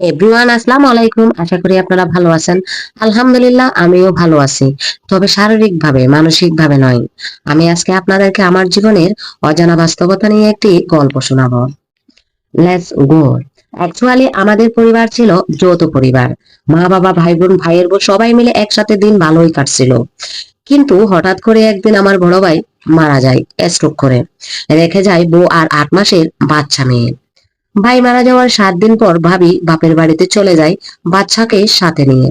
Everyone, আসসালামু আলাইকুম। আশা করি আপনারা ভালো আছেন। আলহামদুলিল্লাহ, আমিও ভালো আছি। তবে শারীরিকভাবে, মানসিকভাবে নয়। আমি আজকে আপনাদেরকে আমার জীবনের অজানা বাস্তবতা নিয়ে একটি গল্প শোনাবো। Let's go. অ্যাকচুয়ালি আমাদের পরিবার ছিল যৌথ পরিবার। মা বাবা, ভাই বোন, ভাইয়ের বউ সবাই মিলে একসাথে দিন ভালোই কাটছিল। কিন্তু হঠাৎ করে একদিন আমার বড় ভাই মারা যায় স্ট্রোক করে। রেখে যায় বউ আর 8 মাসের বাচ্চা মেয়ে। ভাই মারা যাওয়ার 7 দিন পর ভাবি বাপের বাড়িতে চলে যায় বাচ্চাকে সাথে নিয়ে।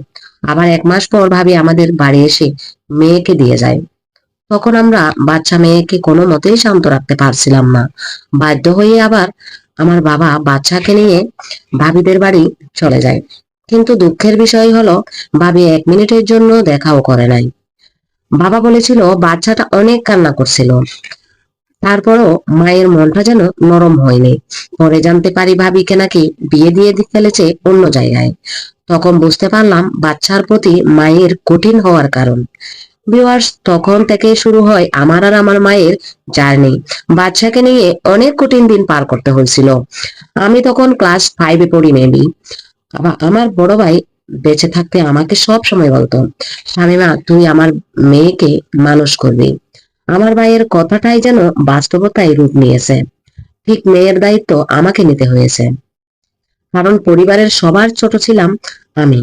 আবার 1 মাস পর ভাবি আমাদের বাড়ি এসে মেয়েকে দিয়ে যায়। তখন আমরা বাচ্চা মেয়েকে কোনো মতেই শান্ত রাখতে পারছিলাম না। বাধ্য হয়ে আবার আমার বাবা বাচ্চাকে নিয়ে ভাবিদের বাড়ি চলে যায়। কিন্তু দুঃখের বিষয় হলো, ভাবি 1 মিনিটের জন্য দেখাও করে নাই। বাবা বলেছিল বাচ্চাটা অনেক কান্না করছিল। তারপরও মায়ের মনটা যেন নরম হয়নি। পরে জানতে পারি ভাবিকে নাকি বিয়ে দিয়ে ফেলেছে অন্য জায়গায়। তখন বুঝতে পারলাম বাচ্চার প্রতি মায়ের কঠিন হওয়ার কারণ। ভিউয়ার্স, তখন থেকে শুরু হয় আমার আর আমার মায়ের জার্নি। বাচ্চাকে নিয়ে অনেক কঠিন দিন পার করতে হয়েছিল। আমি তখন ক্লাস 5-এ পড়ি মেবি। আবার আমার বড় ভাই বেঁচে থাকতে আমাকে সব সময় বলতো, শামিমা তুই আমার মেয়েকে মানুষ করবি। আমার ভাইয়ের কথাটাই যেন বাস্তবতায় রূপ নিয়েছে। ঠিক মেয়ের দায়িত্ব আমাকে নিতে হয়েছে, কারণ পরিবারের সবার ছোট ছিলাম আমি।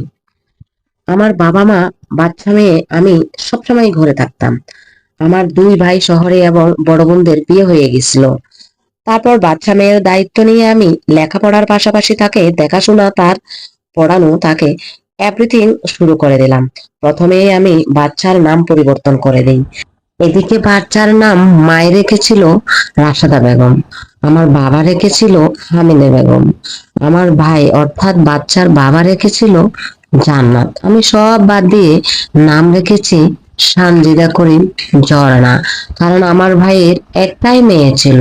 আমার বাবা মা, বাচ্চা মেয়ে, আমি সবসময় ঘরে থাকতাম। আমার 2 ভাই শহরে এবং বড় বোনদের বিয়ে হয়ে গেছিল। তারপর বাচ্চা মেয়ের দায়িত্ব নিয়ে আমি লেখাপড়ার পাশাপাশি তাকে দেখাশোনা, তার পড়ানো, তাকে এভরিথিং শুরু করে দিলাম। প্রথমেই আমি বাচ্চার নাম পরিবর্তন করে দিই। এদিকে বাচ্চার নাম মায়ের রেখেছিল রাশেদা বেগম, আমার বাবা রেখেছিল হামিদা বেগম। আমার ভাই অর্থাৎ বাচ্চার বাবা রেখেছিল জান্নাত। আমি সব বাদ দিয়ে নাম রেখেছি সানজিদা করিম ঝর্ণা। কারণ আমার ভাইয়ের একটাই মেয়ে ছিল,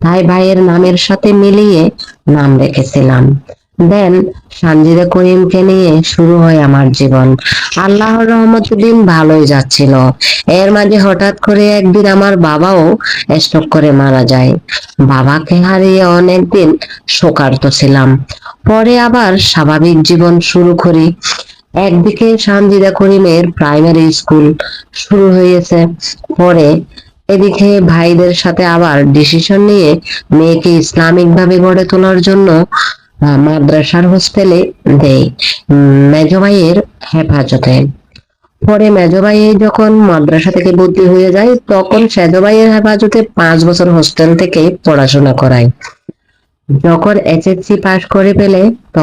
তাই ভাইয়ের নামের সাথে মিলিয়ে নাম রেখেছিলাম। দেন সানজিদা করিমকে নিয়ে শুরু হয় আমার জীবন। আল্লাহর রহমতে দিন ভালোই যাচ্ছিল। এর মাঝে হঠাৎ করে একদিন আমার বাবাও স্ট্রোক করে মারা যায়। বাবাকে হারিয়ে অনেকদিন শোকার্ত ছিলাম। পরে আবার স্বাভাবিক জীবন শুরু করি। একদিকে সানজিদা করিমের প্রাইমারি স্কুল শুরু হয়েছে, পরে এদিকে ভাইদের সাথে আবার ডিসিশন নিয়ে মেয়েকে ইসলামিক ভাবে গড়ে তোলার জন্য মাদ্রাসার হোস্টেলে দেই, মেজো ভাইয়ের হেফাজতে। পরে মেজো ভাই যখন মাদ্রাসা থেকে ভর্তি হয়ে যায়, তখন সেজো ভাইয়ের হেফাজতে 5 বছর হোস্টেল থেকে পড়াশোনা করায়। যখন এসএসসি পাশ করে ফেলে, তখন